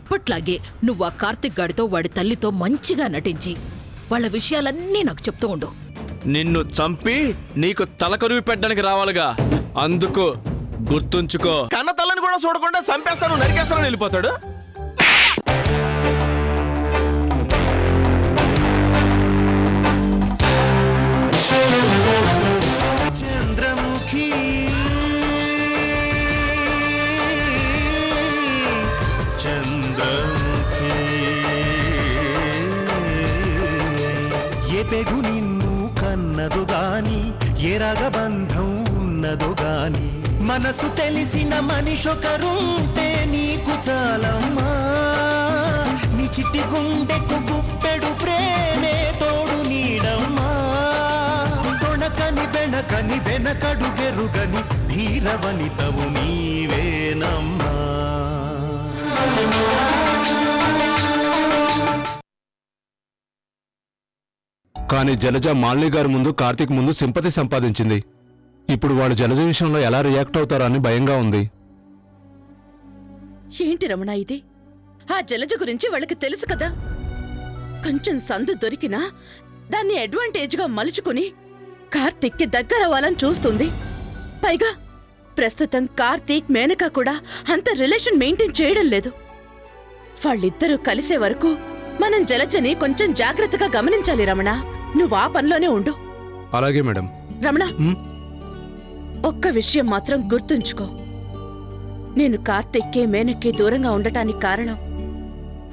ఎప్పట్లాగే నువ్వు ఆ కార్తిక్ గాడితో వాడి తల్లితో మంచిగా నటించి వాళ్ళ విషయాలన్నీ నాకు చెప్తూ ఉండు. నిన్ను చంపి నీకు తలకరువి పెట్టడానికి రావాలిగా, అందుకు గుర్తుంచుకో. కన్న తల్లని కూడా చూడకుండా చంపేస్తాను నరికేస్తాను వెళ్ళిపోతాడు. చంద్రముఖి చంద్రముఖి ఏ పెగు నిన్ను కన్నదు గాని ఏ రాగబంధం ఉన్నదు గాని మనసు తెలిసిన మనిషొకరుంటే నీకు చాలమ్మా. నీ చిట్టి గుండెకు గుప్పెడు ప్రేమే తోడు నీడమ్మా. తొణకని బెణకని వెనకడు గెరుగని ధీరవనితవు నీవేనమ్మా. కానీ జలజ మాలిని గారి ముందు కార్తీక్ ముందు సింపతి సంపాదించింది. ఇప్పుడు వాళ్ళు జలజ విషయంలో ఎలా రియాక్ట్ అవుతారో అని భయంగా ఉంది. ఏంటి రమణ ఇది? ఆ జలజ గురించి వాళ్ళకి తెలుసు కదా. కొంచెం సందు దొరికినా దాన్ని అడ్వాంటేజ్గా మలుచుకుని కార్తీక్కి దగ్గరవ్వాలని చూస్తుంది. పైగా ప్రస్తుతం కార్తీక్ మేనకా కూడా అంత రిలేషన్ మెయింటైన్ చేయడం లేదు. వాళ్ళిద్దరూ కలిసే వరకు మనం జలజని కొంచెం జాగ్రత్తగా గమనించాలి రమణ. నువ్వు ఆ పనిలోనే ఉండు. అలాగే మేడం. రమణ, ఒక్క విషయం మాత్రం గుర్తుంచుకో. నేను కార్తీక్కి మేనక్కి దూరంగా ఉండటానికి కారణం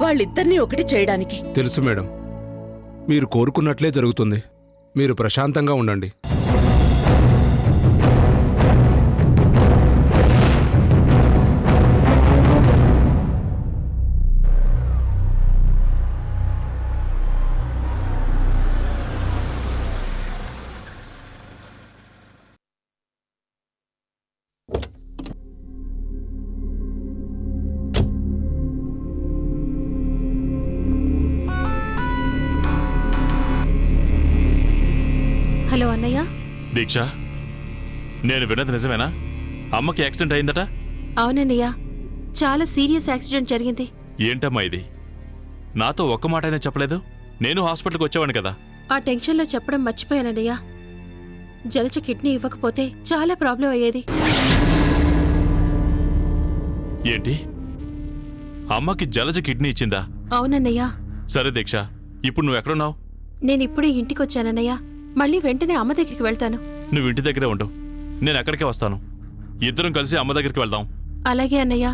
వాళ్ళిద్దరినీ ఒకటి చేయడానికి. తెలుసు మేడం, మీరు కోరుకున్నట్లే జరుగుతుంది. మీరు ప్రశాంతంగా ఉండండి. హలో అన్నయ్య. దీక్ష, నేను విన్నది నిజమేనా? అమ్మకి యాక్సిడెంట్ అయిందట? అవునన్నయ్య, చాలా సీరియస్ యాక్సిడెంట్ జరిగింది. ఏంటమ్మా ఇది? నాతో ఒక్క మాటైనా చెప్పలేదు. నేను హాస్పిటల్కి వచ్చేవాడిని కదా. ఆ టెన్షన్లో చెప్పడం మర్చిపోయానన్నయ్య. జలజ కిడ్నీ ఇవ్వకపోతే చాలా ప్రాబ్లం అయ్యేది. ఏంటి, అమ్మకి జలజ కిడ్నీ ఇచ్చిందా? అవునన్నయ్య. సరే దీక్ష, ఇప్పుడు నువ్వు ఎక్కడున్నావు? నేనిప్పుడే ఇంటికొచ్చానన్నయ్య. మళ్ళీ వెంటనే అమ్మ దగ్గరికి వెళ్తాను. నువ్వు ఇంటి దగ్గరే ఉండు, నేను అక్కడికే వస్తాను. ఇద్దరం కలిసి అమ్మ దగ్గరికి వెళ్దాం. అలాగే అన్నయ్య.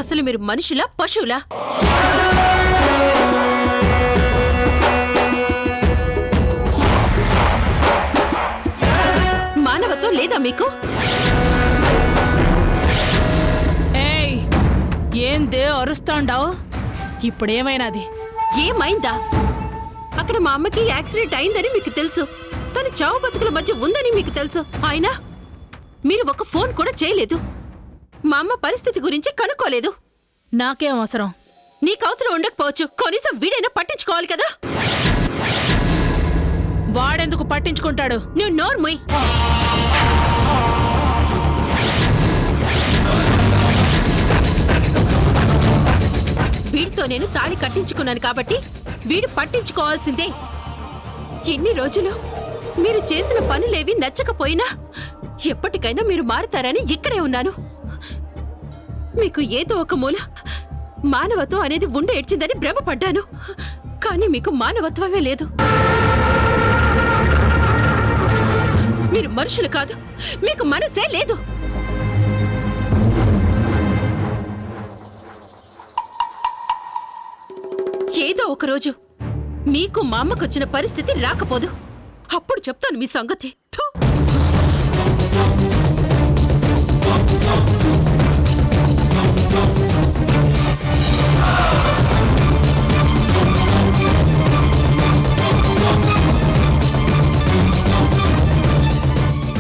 అసలు మీరు మనుషులా పశువులా? ఇప్పుడేమైనాది? ఏమైందా? అక్కడ మా అమ్మకి యాక్సిడెంట్ అయిందని మీకు తెలుసు, తన చావు బతుకుల మధ్య ఉందని మీకు తెలుసు. అయినా మీరు ఒక ఫోన్ కూడా చేయలేదు. మా అమ్మ పరిస్థితి గురించి కనుక్కోలేదు. నాకేం అవసరం? నీకు అవసరం ఉండకపోవచ్చు, కనీసం వీడైనా పట్టించుకోవాలి కదా. వాడెందుకు పట్టించుకుంటాడు? నువ్వు నోర్ముయ్. వీడితో నేను తాళి కట్టించుకున్నాను కాబట్టి వీడు పట్టించుకోవాల్సిందే. ఎన్ని రోజులు మీరు చేసిన పనులేవి నచ్చకపోయినా ఎప్పటికైనా మీరు మారుతారని ఇక్కడే ఉన్నాను. మీకు ఏదో ఒక మూల మానవత్వం అనేది ఉండి ఏడ్చిందని భ్రమపడ్డాను. కానీ మీకు మానవత్వమే లేదు. మీరు మనుషులు కాదు, మీకు మనసే లేదు. ఏదో ఒకరోజు మీకు మా అమ్మకొచ్చిన పరిస్థితి రాకపోదు. అప్పుడు చెప్తాను మీ సంగతి. థు.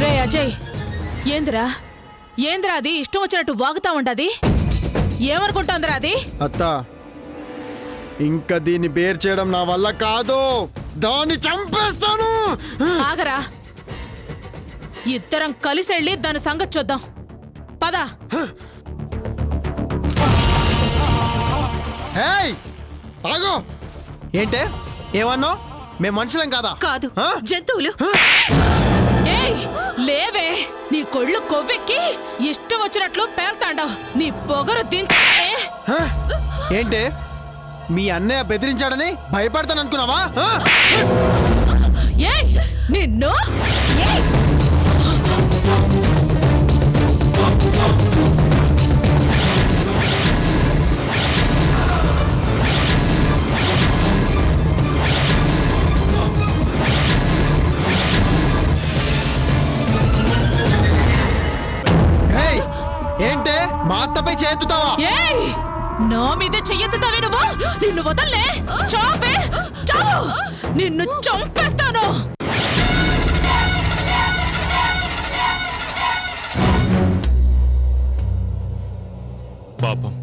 రే అజయ్, ఏందిరా అది ఇష్టం వచ్చినట్టు వాగుతా ఉండది? ఏమనుకుంటాందిరా అది? అత్త, ఇంకా దీన్ని బేర్ చేయడం నా వల్ల కాదు. దాన్ని చంపేస్తాను. ఆగరా, ఇద్దరం కలిసెళ్ళి దాని సంగతి చూద్దాం. పద. హేయ్, ఆగు. ఏంటే ఏమన్నావు? మేము మనుషులం కాదా? కాదు, ఆ? జంతువులు. ఏయ్, లేవే, నీ కొళ్ళు కొవ్వెక్కి ఇష్టం వచ్చినట్లు పేల్తాండావు. నీ పొగరు దించే. హ? ఏంటే మీ అన్నయ్య బెదిరించాడని భయపడతాను అనుకున్నావా? ఏయ్, నిన్ను ఏయ్! హేయ్, ఏంటే మా అత్తపై చేతుతావా? ఏయ్, నా మీద చెయ్యెత్తుతావే నువ్వు? నిన్ను వదల్లే. చావే, చావు. నిన్ను చంపేస్తాను. పాపం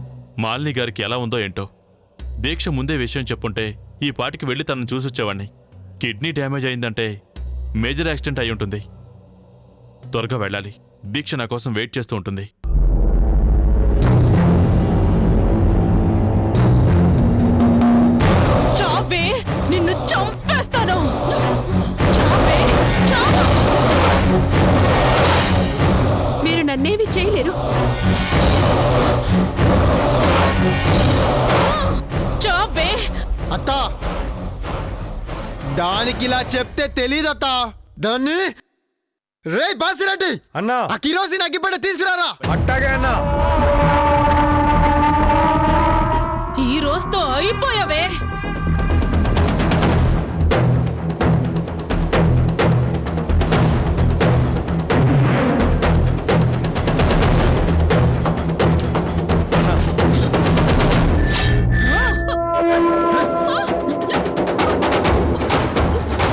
మాలిని గారికి ఎలా ఉందో ఏంటో. దీక్ష ముందే విషయం చెప్పుంటే ఈ పాటికి వెళ్ళి తనను చూసొచ్చేవాణ్ణి. కిడ్నీ డ్యామేజ్ అయిందంటే మేజర్ యాక్సిడెంట్ అయి ఉంటుంది. త్వరగా వెళ్ళాలి. దీక్ష నా కోసం వెయిట్ చేస్తూ ఉంటుంది. చావే, నిన్ను చంపేస్తాను. చావే, చావు. మీరు నన్నేమి చేయలేరు. చావే. అత్త, దానికి ఇలా చెప్తే తెలీదత్త. దాన్ని రే బాసిరెడ్డి అన్నా, ఆ కిరోసిన్ అగ్గిపెట్టె తీసుకురారా. అట్టాగే అన్నా. ఈ రోజుతో అయిపోయావే.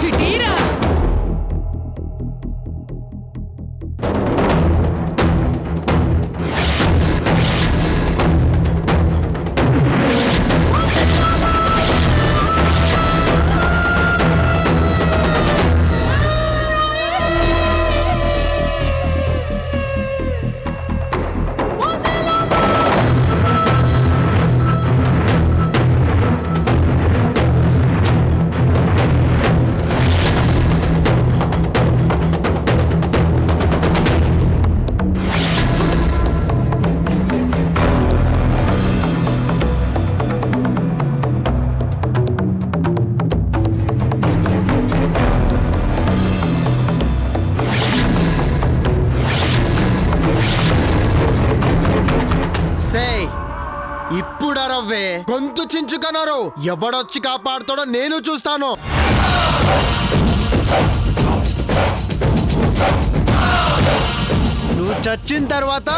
ఇటీరా. ఇప్పుడరవ్వే గొంతు చించుకన్నారు. ఎవడొచ్చి కాపాడుతాడో నేను చూస్తాను. నువ్వు చచ్చిన తర్వాత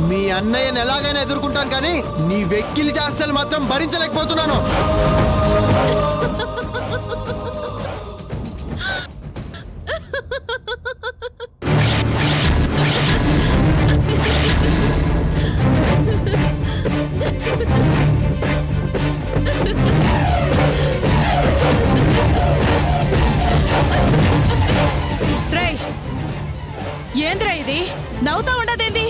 మీ అన్నయ్యని ఎలాగైనా ఎదుర్కొంటాను కానీ నీ వెక్కిలి చేష్టలు మాత్రం భరించలేకపోతున్నాను. రేయ్, ఏంద్రా ఇది? నవ్వుతా ఉండదేంది?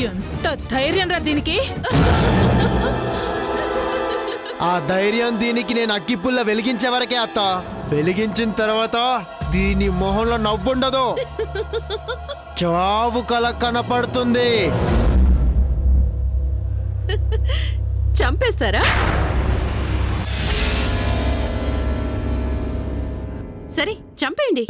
ఎంత ధైర్యం రా దీనికి? ఆ ధైర్యం దీనికి నేను అగ్గిపుల్ల వెలిగించే వరకే అత్త. వెలిగించిన తర్వాత దీని మొహంలో నవ్వుండదు, చావు కల కనపడుతుంది. చంపేస్తారా? సరే చంపేయండి.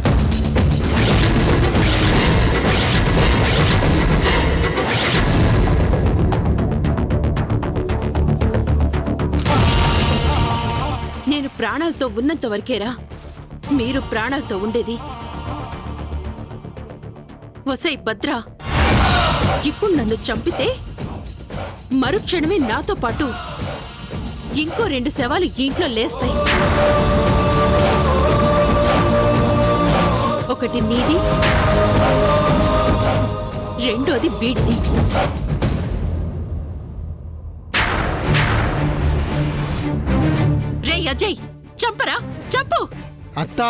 నేను ప్రాణాలతో ఉన్నంత వరకేరా మీరు ప్రాణాలతో ఉండేది. వసై భద్రా, ఇప్పుడు నన్ను చంపితే మరుక్షణమే నాతో పాటు ఇంకో 2 శవాలు ఇంట్లో లేస్తాయి. ఒకటి నీది, రెండోది వీడిది. రే అజయ్, చంపరా, చంపు. అత్త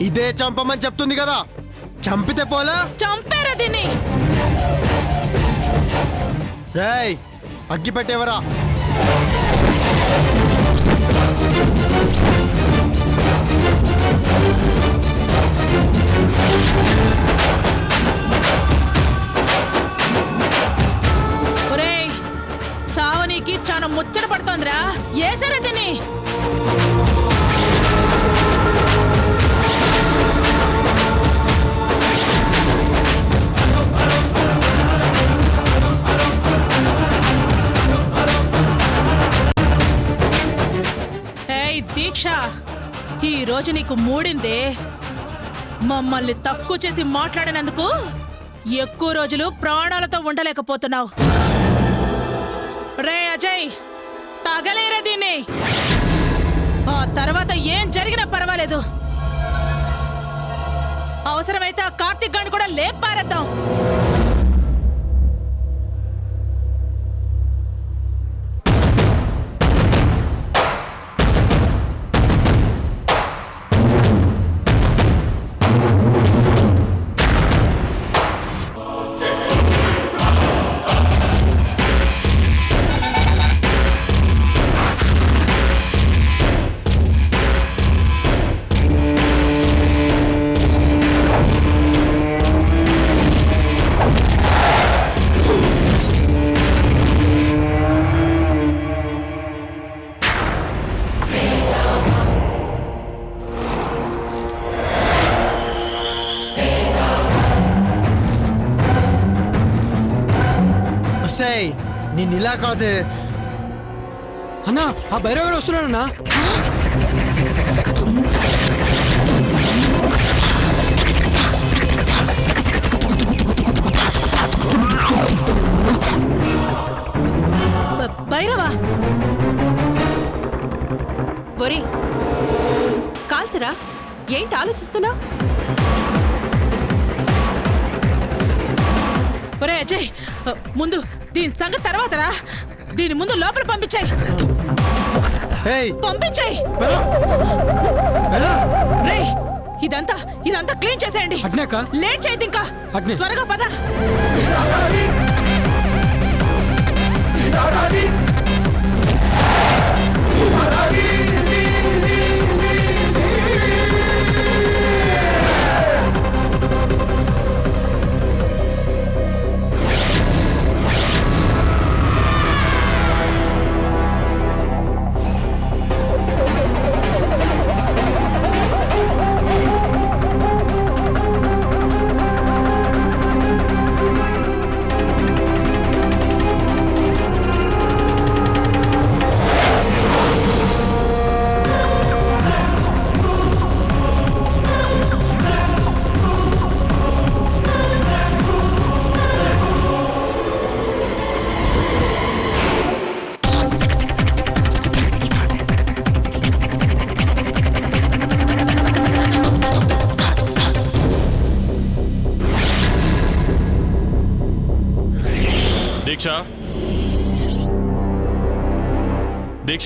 ఇదే చంపమని చెప్తుంది కదా, చంపితే పోలా? చంపారా దీన్ని? రేయ్ అగ్గి పెట్టేవరా? ఒరేయ్, సావనీకి చాలా ముచ్చట పడుతోందిరా. ఏసారా దీన్ని? దీక్ష, ఈ రోజు నీకు మూడిందే. మమ్మల్ని తక్కువ చేసి మాట్లాడినందుకు ఎక్కువ రోజులు ప్రాణాలతో ఉండలేకపోతున్నావు. రే అజయ్, తగలేరా దీన్ని. ఆ తర్వాత ఏం జరిగినా పర్వాలేదు. అవసరమైతే ఆ కార్తీక్ గాని కూడా లేపారేద్దాం. నేను ఇలా కాదు అన్నా. ఆ భైరవుడు వస్తున్నాడన్నా. భైరవా, ఒరే కాల్చరా, ఏంటి ఆలోచిస్తున్నావు? ఒరే అజయ్, ముందు దీని సంగతి తర్వాత రా. దీని ముందు లోపల పంపించాయి. పంపించాయి. రే, ఇదంతా క్లీన్ చేసేయండి. లేట్ చేయద్దు ఇంకా. త్వరగా పద.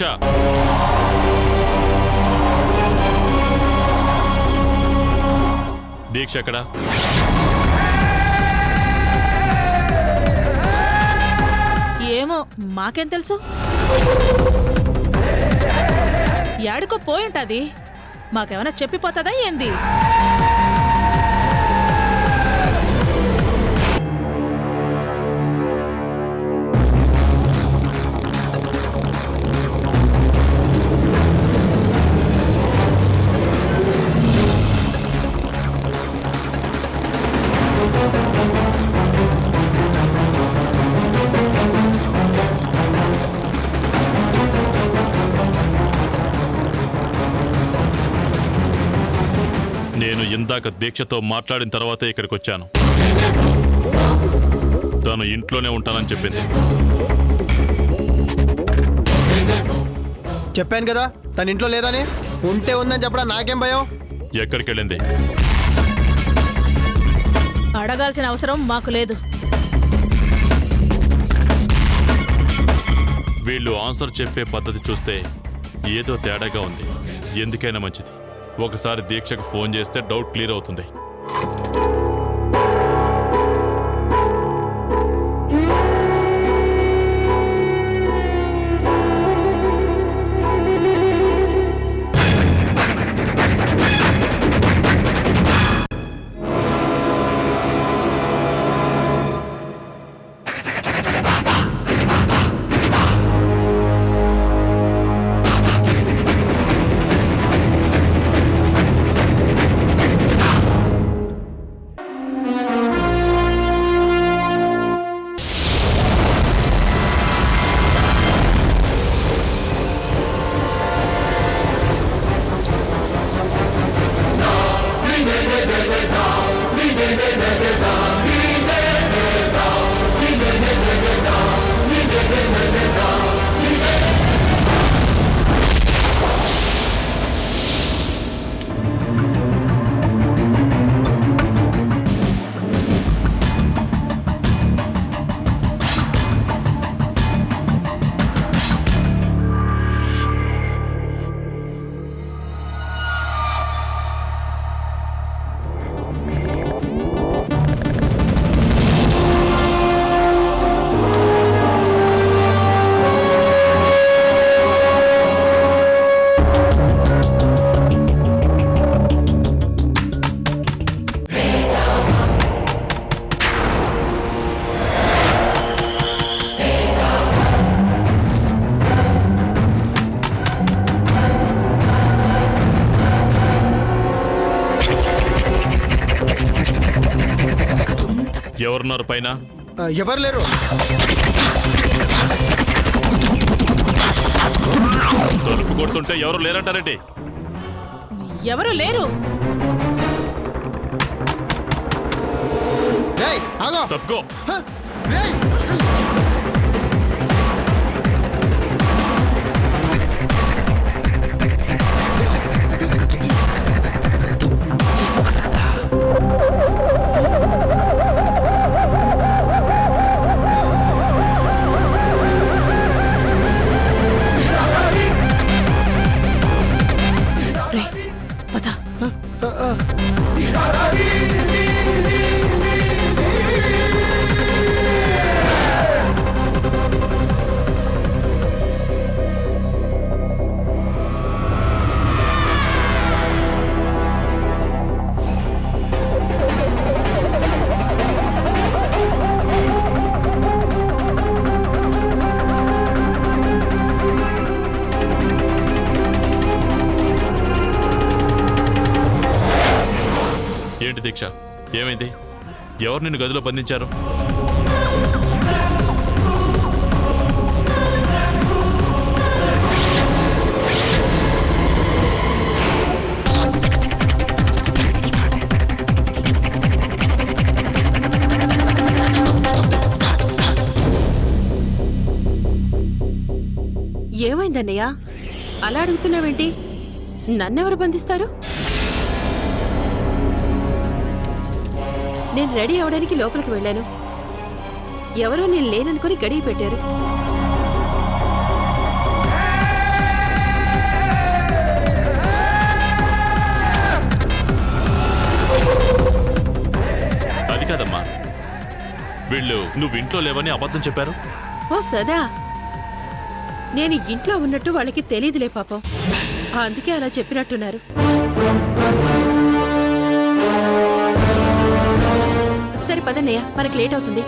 దీక్ష దీక్ష ఎక్కడ? ఏమో మాకేం తెలుసు. యాడికో పోయింటది. మాకేమైనా చెప్పిపోతుందా ఏంది? నేను ఇందాక దీక్షతో మాట్లాడిన తర్వాతే ఇక్కడికి వచ్చాను. తను ఇంట్లోనే ఉంటానని చెప్పింది. చెప్పాను కదా తన ఇంట్లో లేదని. ఉంటే ఉందని చెప్పడా నాకేం భయం. ఎక్కడికి వెళ్ళింది? అడగాల్సిన అవసరం మాకు లేదు. వీళ్ళు ఆన్సర్ చెప్పే పద్ధతి చూస్తే ఏదో తేడాగా ఉంది. ఎందుకైనా మంచిది ఒకసారి దీక్షకు ఫోన్ చేస్తే డౌట్ క్లియర్ అవుతుంది. ఎవరున్నారు పైన? ఎవరు లేరు. తలుపు కొడుతుంటే ఎవరు లేరంటారేంటి? ఎవరు లేరు. రేయ్, ఆగో. తప్పుకో. రేయ్. ఏంటి దీక్ష, ఏమైంది? ఎవరు నిన్ను గదిలో బంధించారు? ఏమైందన్నయ్య? అలా అడుగుతున్నావేంటి? నన్నెవరు బంధిస్తారు? నేను రెడీ అవడానికి లోపలికి వెళ్ళాను. ఎవరో నేను లేననుకుని గడియ పెట్టారు. వీళ్ళు నువ్వు ఇంట్లో లేవని అబద్ధం చెప్పారు? ఓ సదా, నేను ఇంట్లో ఉన్నట్టు వాళ్ళకి తెలియదులే పాపం, అందుకే అలా చెప్పినట్టున్నారు. సరే పదన్నయ్య, మనకు లేట్ అవుతుంది.